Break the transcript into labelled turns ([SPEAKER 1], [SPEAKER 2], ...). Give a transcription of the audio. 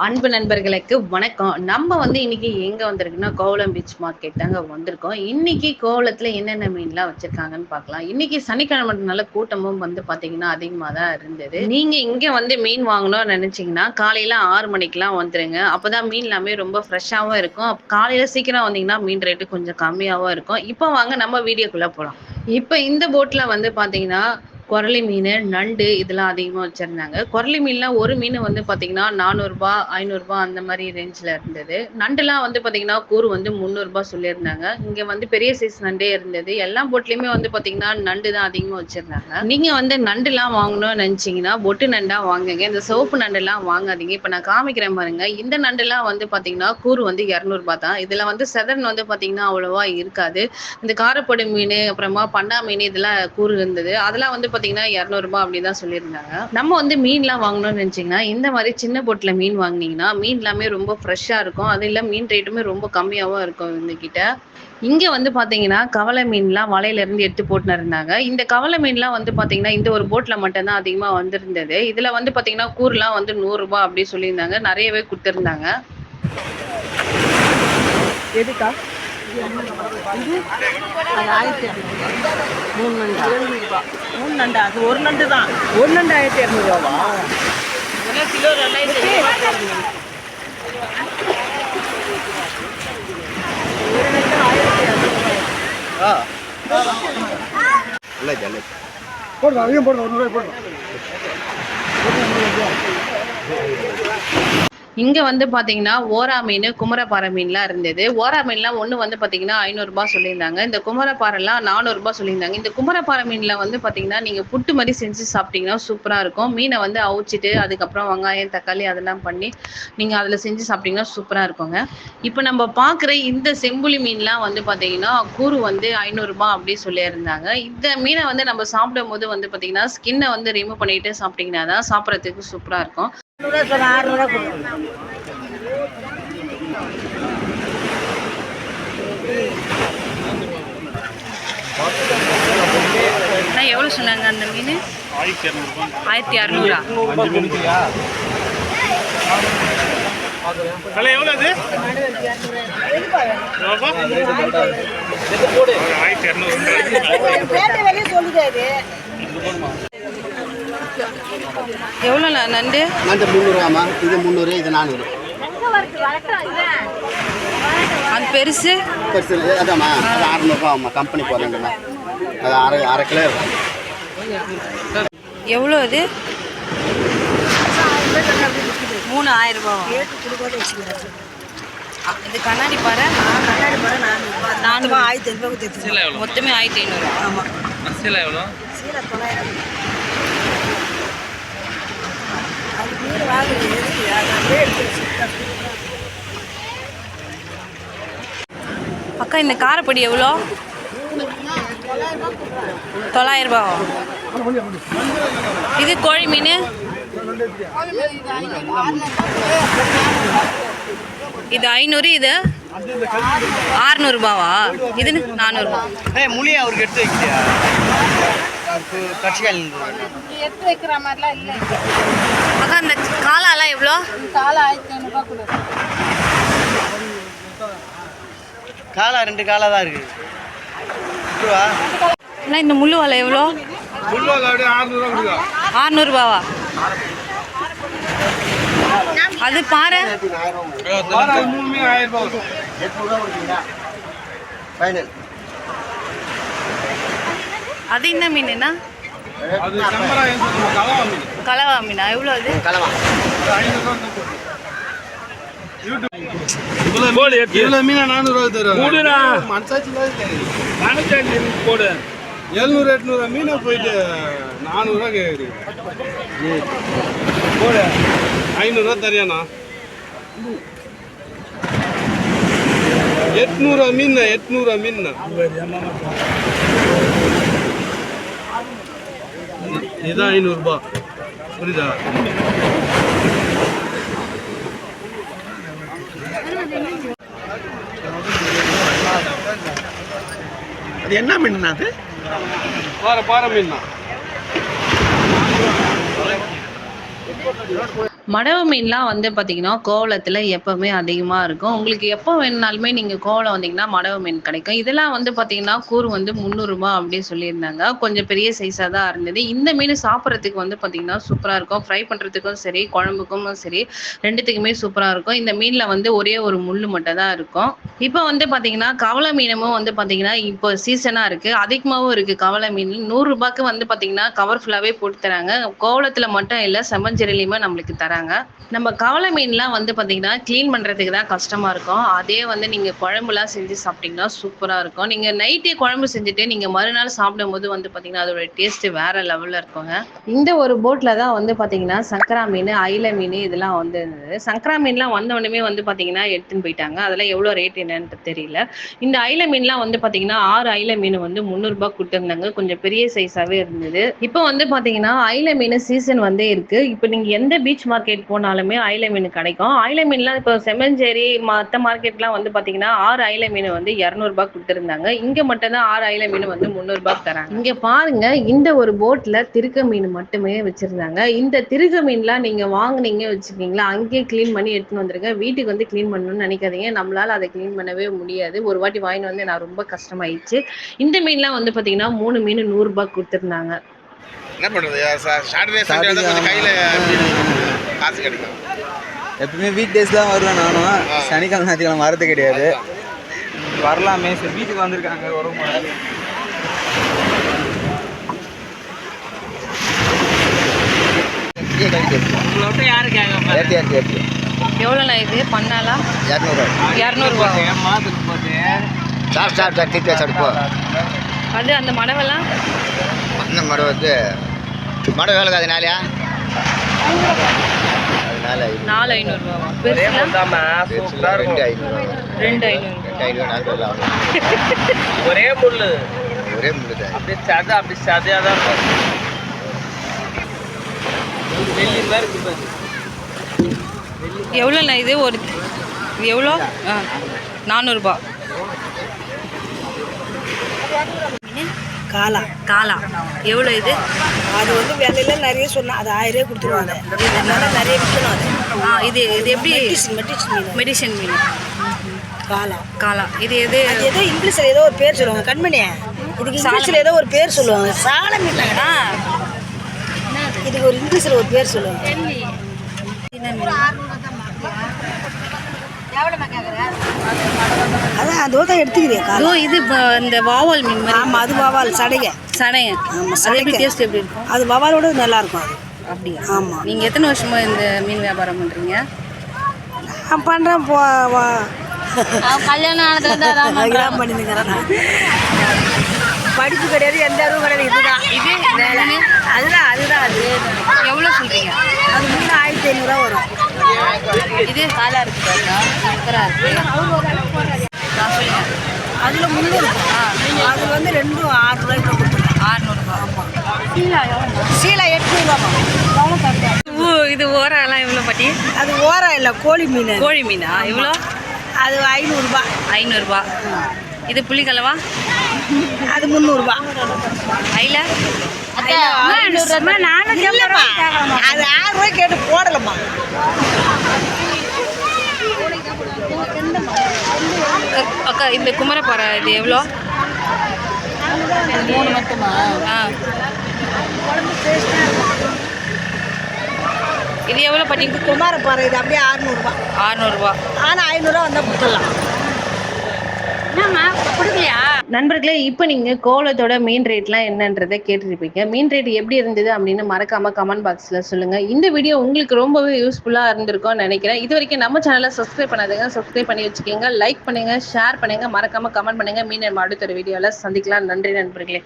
[SPEAKER 1] அன்பு நண்பர்களுக்கு வணக்கம். நம்ம இன்னைக்கு எங்க வந்திருக்குன்னா கோவளம் பீச் மார்க்கெட் தாங்க வந்திருக்கோம். இன்னைக்கு கோவளத்துல என்னென்ன மீன்லாம் வச்சிருக்காங்கன்னு பார்க்கலாம். இன்னைக்கு சனிக்கிழமைனால கூட்டமும் பார்த்தீங்கன்னா அதிகமா தான் இருந்தது. நீங்க இங்க மீன் வாங்கணும்னு நினைச்சீங்கன்னா காலையில 6 மணிக்கெல்லாம் வந்துருங்க. அப்பதான் மீன் எல்லாமே ரொம்ப ஃப்ரெஷ்ஷாவும் இருக்கும். காலையில சீக்கிரம் வந்தீங்கன்னா மீன் ரேட்டு கொஞ்சம் கம்மியாவும் இருக்கும். இப்போ வாங்க நம்ம வீடியோக்குள்ள போலாம். இப்ப இந்த போட்ல பார்த்தீங்கன்னா குரலி மீன், நண்டு இதெல்லாம் அதிகமா வச்சிருந்தாங்க. குரலி மீன்லாம் ஒரு மீன் பார்த்தீங்கன்னா ரூ. 400 ரூ. 500 அந்த மாரி ரேஞ்ச்ல இருந்தது. நண்டுலாம் பார்த்தீங்கன்னா கூறு ரூ. 300 சொல்லியிருந்தாங்க. இங்க பெரிய சைஸ் நண்டே இருந்தது. எல்லா போட்லயுமே பார்த்தீங்கன்னா நண்டு தான் அதிகமா வச்சிருந்தாங்க. நீங்க நண்டுலாம் வாங்கணும்னு நினைச்சீங்கன்னா பொட்டு நண்டா வாங்குங்க. இந்த சிவப்பு நண்டுலாம் வாங்காதீங்க. இப்ப நான் காமிக்கிறேன் பாருங்க. இந்த நண்டுலாம் பார்த்தீங்கன்னா கூறு ரூ. 200 தான். இதுல செதன் பார்த்தீங்கன்னா அவ்வளவா இருக்காது. இந்த காரப்பொடி மீன், அப்புறமா பண்டா மீன் இதெல்லாம் கூறு இருந்தது. அதெல்லாம் பார்த்தீங்கன்னா ரூ. 200 அப்படின்னு சொல்லியிருந்தாங்க. நம்ம மீன்லாம் வாங்கணும்னு நினைச்சீங்கன்னா இந்த மாதிரி சின்ன போட்ல மீன் வாங்கினீங்கன்னா மீன் எல்லாமே ரொம்ப ஃப்ரெஷ்ஷா இருக்கும். அது இல்ல மீன் ரேட்டுமே ரொம்ப கம்மியாவும் இருக்கும் இந்த கிட்ட. இங்க பாத்தீங்கன்னா கவலை மீன்லாம் வலையில இருந்து எடுத்து போட்டுன்னு இருந்தாங்க. இந்த கவலை மீன்லாம் பாத்தீங்கன்னா இந்த ஒரு போட்ல மட்டும்தான் அதிகமா வந்திருந்தது. இதுல பாத்தீங்கன்னா கூறுலாம் ரூ. 100 அப்படி சொல்லியிருந்தாங்க. நிறையவே கொடுத்திருந்தாங்க.
[SPEAKER 2] எதுக்கா இது அது 3 நண்டா அது ஒரு நண்டு தான். ஒரு நண்டு 1200 கிலோ 2000.
[SPEAKER 3] போடுங்க அதையும் போடுங்க 100 ரூபாய் போடுங்க.
[SPEAKER 1] இங்க பாத்தீங்கன்னா ஓரா மீன், குமரப்பாறை மீன்லாம் இருந்தது. ஓரா மீன்லாம் ஒண்ணு பாத்தீங்கன்னா ரூ. 500 சொல்லியிருந்தாங்க. இந்த குமரப்பாறைலாம் ரூ. 400 சொல்லியிருந்தாங்க. இந்த குமரப்பாறை மீன்ல பாத்தீங்கன்னா நீங்க புட்டு மாதிரி செஞ்சு சாப்பிட்டீங்கன்னா சூப்பரா இருக்கும். மீனை அவிச்சிட்டு அதுக்கப்புறம் வெங்காயம், தக்காளி அதெல்லாம் பண்ணி நீங்க அதுல செஞ்சு சாப்பிட்டீங்கன்னா சூப்பரா இருக்குங்க. இப்ப நம்ம பாக்குற இந்த செம்புலி மீன்லாம் பாத்தீங்கன்னா கூறு ரூ. 500 அப்படி சொல்லியிருந்தாங்க. இந்த மீனை நம்ம சாப்பிடும் போது பாத்தீங்கன்னா ஸ்கின்னை ரிமூவ் பண்ணிட்டு சாப்பிட்டீங்கன்னா தான் சாப்பிடறதுக்கு சூப்பரா இருக்கும்.
[SPEAKER 2] 600
[SPEAKER 1] எவ்வளவு சொன்னாங்க அந்த மீன்? 1200.
[SPEAKER 4] எவ்வளவு அது?
[SPEAKER 1] எவ்வளோ நண்டு?
[SPEAKER 3] நண்டு 300 இது 300, இது 400.
[SPEAKER 1] அது பெருசு
[SPEAKER 3] பெருசு அதாம்மா, அது 600 ஆகும்மா. கம்பெனி போடுறேன்மா, அது அரை கிலோ இருக்கும்.
[SPEAKER 1] எவ்வளோ அது? 3000 இது கண்ணாடி பாறை.
[SPEAKER 2] நான் 1500
[SPEAKER 1] மொத்தமே 1500.
[SPEAKER 2] ஆமாம்.
[SPEAKER 4] சீலை எவ்வளோ?
[SPEAKER 2] சீலை 900. அது மீன் வாங்குறது
[SPEAKER 1] அக்கா இந்த காரப்பொடி எவ்வளோ? 900. இது கோழி மீன் இது 500, இது 600. இது 400.
[SPEAKER 3] முழியா அவருக்கு எடுத்து வைக்கிறியா? கட்சிகள்
[SPEAKER 2] எடுத்து வைக்கிற மாதிரிலாம் இல்லை.
[SPEAKER 1] அக்கா இந்த காலாலாம் எவ்வளோ?
[SPEAKER 2] காலை 1500
[SPEAKER 3] காலா 2 காலா தான் இருக்கு.
[SPEAKER 1] அண்ணா இந்த முள்ளு வாழை எவ்வளோ? 600. அது பாரு. அது என்ன மீனுண்ணா? கலவா மீனா? எவ்வளோ அது?
[SPEAKER 4] இவ்வளோ மீனா 400 தருவாங்க. போடு 700 800 மீனை போயிட்டு 400 கேட்குறீங்க. போடு 500 தரியாண்ணா. 800 மீன் 800 மீன் இதுதான் 500 புரியுதா?
[SPEAKER 3] அது என்ன மீன்? அது
[SPEAKER 4] பாறை மீன் தான்.
[SPEAKER 1] மடவ மீன்லாம் வந்து பார்த்தீங்கன்னா, கோவளத்தில எப்பவுமே அதிகமா இருக்கும். உங்களுக்கு எப்போ வேணுனாலுமே நீங்க கோவளம் வந்தீங்கன்னா, மடவ மீன் கிடைக்கும். இதெல்லாம் வந்து பார்த்தீங்கன்னா, கூறு வந்து ரூ. 300 அப்படின்னு சொல்லியிருந்தாங்க. கொஞ்சம் பெரிய சைஸா தான் இருந்தது. இந்த மீன் சாப்பிடுறதுக்கு வந்து பார்த்தீங்கன்னா, சூப்பரா இருக்கும். ஃப்ரை பண்றதுக்கும் சரி, குழம்புக்கும் சரி 2த்துக்குமே சூப்பரா இருக்கும். இந்த மீன்ல வந்து ஒரே ஒரு முள்ளு மட்டும் தான் இருக்கும். இப்போ வந்து பார்த்தீங்கன்னா, கவள மீனமும் வந்து பார்த்தீங்கன்னா, இப்போ சீசனா இருக்கு. அதிகமாவும் இருக்கு கவள மீன். ரூ. 100க்கு வந்து பார்த்தீங்கன்னா, கவர் ஃபுல்லாவே போட்டு தராங்க. கோவளத்தில மட்டும் இல்ல, செம்மஞ்சேரியிலயுமே நம்மளுக்கு தராங்க. நம்ம கவள மீன்லாம் வந்து பார்த்தீங்கன்னா, கிளீன் பண்றதுக்கு தான் கஷ்டமா இருக்கும். அதே வந்து நீங்க குழம்புலாம் செஞ்சு சாப்பிட்டீங்கன்னா, சூப்பரா இருக்கும். நீங்க நைட்டே குழம்பு செஞ்சுட்டு, நீங்க மறுநாள் சாப்பிடும்போது வந்து பார்த்தீங்கன்னா, அதோட டேஸ்ட் வேற லெவல்ல இருக்குங்க. இந்த ஒரு போட்ல தான் வந்து பார்த்தீங்கன்னா, சங்கரா மீன், அயில மீன் இதெல்லாம் வந்து இருந்தது. சங்கரா மீன்லாம் வந்த உடனே வந்து பார்த்தீங்கன்னா, எடுத்துன்னு போயிட்டாங்க. அதெல்லாம் எவ்வளோ ரேட் என்னன்னு தெரியல. இந்த அயில மீன்லாம் வந்து பார்த்தீங்கன்னா, 6 அயில மீன் வந்து ரூ. 300 குடுத்துருந்தாங்க. கொஞ்சம் பெரிய சைஸாவே இருந்தது. இப்போ வந்து பார்த்தீங்கன்னா, அயில மீன் சீசன் வந்தே இருக்கு. இப்போ நீங்க எந்த பீச் மார்க்கெட் போனாலுமே அயில மீன் கிடைக்கும். அயில மீன்லாம் இப்போ செம்மஞ்சேரி மத்த மார்க்கெட்லாம் வந்து பார்த்தீங்கன்னா, 6 அயில மீன் வந்து ரூ. 200 குடுத்துருந்தாங்க. இங்க மட்டும் தான் 6 அயில மீன் வந்து ரூ. 300 தராங்க. இங்க பாருங்க, இந்த ஒரு போட்ல திருக்க மீன் மட்டுமே வச்சிருந்தாங்க. இந்த திருக்க மீன்லாம் நீங்க வாங்குனீங்க வச்சுக்கீங்களா, அங்கேயே கிளீன் பண்ணி எடுத்துன்னு வந்துருங்க. வீட்டுக்கு வந்து கிளீன் பண்ணணும்னு நினைக்காதீங்க. நம்மளால அதை கிளீன் பண்ணவே முடியாது. ஒரு வாட்டி வாங்கிட்டு வந்து நான் ரொம்ப கஷ்டமாயிடுச்சு. இந்த மீன்லாம் வந்து பார்த்தீங்கன்னா, 3 மீன் ரூ. 100 குடுத்துருந்தாங்க.
[SPEAKER 3] என்ன பண்ணுறது சாட்டர்டே சண்டே வந்து கொஞ்சம் கையில் காசு கிடைக்கும்.
[SPEAKER 5] எப்பவுமே வீக் டேஸ் தான் வருவேன் நானும். சனிக்கிழமை ஞாயிற்றுக்கிழமை வரது கிடையாது. வரலாமே சரி வீட்டுக்கு வந்திருக்காங்க வரும்.
[SPEAKER 2] உங்களை விட்டு யாரு கேட்க
[SPEAKER 1] எவ்வளோண்ணா இது பண்ணாலா? 200
[SPEAKER 2] மாதத்துக்கு போட்டு
[SPEAKER 3] சார் டிக்கெட் சாப்பிட்டு
[SPEAKER 1] அது அந்த மடவெல்லாம்
[SPEAKER 3] அந்த மடம் வந்து மடம் வேலை அதனாலயா அதனால
[SPEAKER 1] 4,500 பெருசுலாம்
[SPEAKER 3] ரெண்டு 500
[SPEAKER 1] 2,500
[SPEAKER 2] ஒரே முள்ளு
[SPEAKER 3] ஒரே முழுது
[SPEAKER 2] அப்படி சதையாக தான் இருக்கும். வெள்ளி மாதிரி இருக்கு.
[SPEAKER 1] எவ்வளோண்ணா இது ஒரு இது எவ்வளோ? 400
[SPEAKER 6] காலா
[SPEAKER 1] காலா எவ்வளோ இது?
[SPEAKER 6] அது வந்து விலையில நிறைய சொன்னா அது 1000 கொடுத்துருவாங்க. இதனால நிறைய விற்கணும். அது
[SPEAKER 1] இது இது எப்படி?
[SPEAKER 6] மெடிசன்
[SPEAKER 1] மெடிசன் மீன்
[SPEAKER 6] காலா
[SPEAKER 1] காலா. இது எது?
[SPEAKER 6] அது ஏதோ இங்கிலீஷில் ஏதோ ஒரு பேர் சொல்லுவாங்க. கண்மணி இதுக்கு இங்கிலீஷில் ஏதோ ஒரு பேர் சொல்லுவாங்க. சால மீன் இதுக்கு ஒரு இங்கிலீஷில் ஒரு பேர் சொல்லுவாங்க. அதான் அதோ தான் எடுத்துக்கிறேன்.
[SPEAKER 1] இது இந்த வாவால் மீன் மாதிரி.
[SPEAKER 6] ஆமாம், அது வவால் சடைங்க.
[SPEAKER 1] சடைங்க.
[SPEAKER 6] ஆமாம்,
[SPEAKER 1] அது எப்படி டேஸ்ட் எப்படி இருக்கும்?
[SPEAKER 6] அது வவாலோட நல்லா இருக்கும். அது
[SPEAKER 1] அப்படியா?
[SPEAKER 6] ஆமாம்.
[SPEAKER 1] நீங்கள் எத்தனை வருஷமா இந்த மீன் வியாபாரம் பண்ணுறீங்க?
[SPEAKER 6] நான் பண்ணுறேன்.
[SPEAKER 1] கல்யாணம் ஆனதுதான்
[SPEAKER 6] பண்ணிருக்கிறேன். படிப்பு கிடையாது, எந்த அறிவும் கிடையாது. இதுதான்
[SPEAKER 1] இது வேலை.
[SPEAKER 6] அதுதான் அது
[SPEAKER 1] எவ்வளோ சொல்கிறீங்க?
[SPEAKER 6] அது 1500 வரும்.
[SPEAKER 1] இது காலா இருக்கு, சூப்பராக இருக்கு.
[SPEAKER 6] அதில் 300 இருக்கும். அதில் வந்து 2 600 கொடுத்துருக்கோம்.
[SPEAKER 1] 600.
[SPEAKER 6] ஆமாம். சீலா 800.
[SPEAKER 1] இது ஓரெல்லாம் எவ்வளோ பாட்டி?
[SPEAKER 6] அது ஓரா இல்லை, கோழி மீன்.
[SPEAKER 1] கோழி மீனா எவ்வளோ?
[SPEAKER 6] அது 500.
[SPEAKER 1] 500. இது புளிக்கலவா?
[SPEAKER 6] அது 300.
[SPEAKER 1] ஐல
[SPEAKER 6] இல்லைம்மா, அது 6 கேட்டு போடலம்மா.
[SPEAKER 1] அக்கா இந்த குமரப்பாறை இது எவ்வளோ?
[SPEAKER 6] 3 மட்டுமா?
[SPEAKER 1] இது எவ்வளோ பாட்டி?
[SPEAKER 6] குமாரப்பாறை இது அப்படியே 600.
[SPEAKER 1] 600.
[SPEAKER 6] ஆனால் 500 வந்தால் கொடுத்துடலாம்.
[SPEAKER 1] நண்பர்களே, இப்போ நீங்கள் கோவளத்தோட மீன் ரேட்லாம் என்னன்றதை கேட்டுருப்பீங்க. மீன் ரேட் எப்படி இருந்தது அப்படின்னு மறக்காம கமெண்ட் பாக்ஸில் சொல்லுங்கள். இந்த வீடியோ உங்களுக்கு ரொம்பவே யூஸ்ஃபுல்லாக இருந்திருக்கும்னு நினைக்கிறேன். இது வரைக்கும் நம்ம சேனலை சப்ஸ்கிரைப் பண்ணாதுங்க, சப்ஸ்கிரைப் பண்ணி வச்சுக்கோங்க. லைக் பண்ணுங்கள், ஷேர் பண்ணுங்கள், மறக்காமல் கமெண்ட் பண்ணுங்கள். மீன் நம்ம அடுத்த ஒரு வீடியோவில் சந்திக்கலாம். நன்றி நண்பர்களே.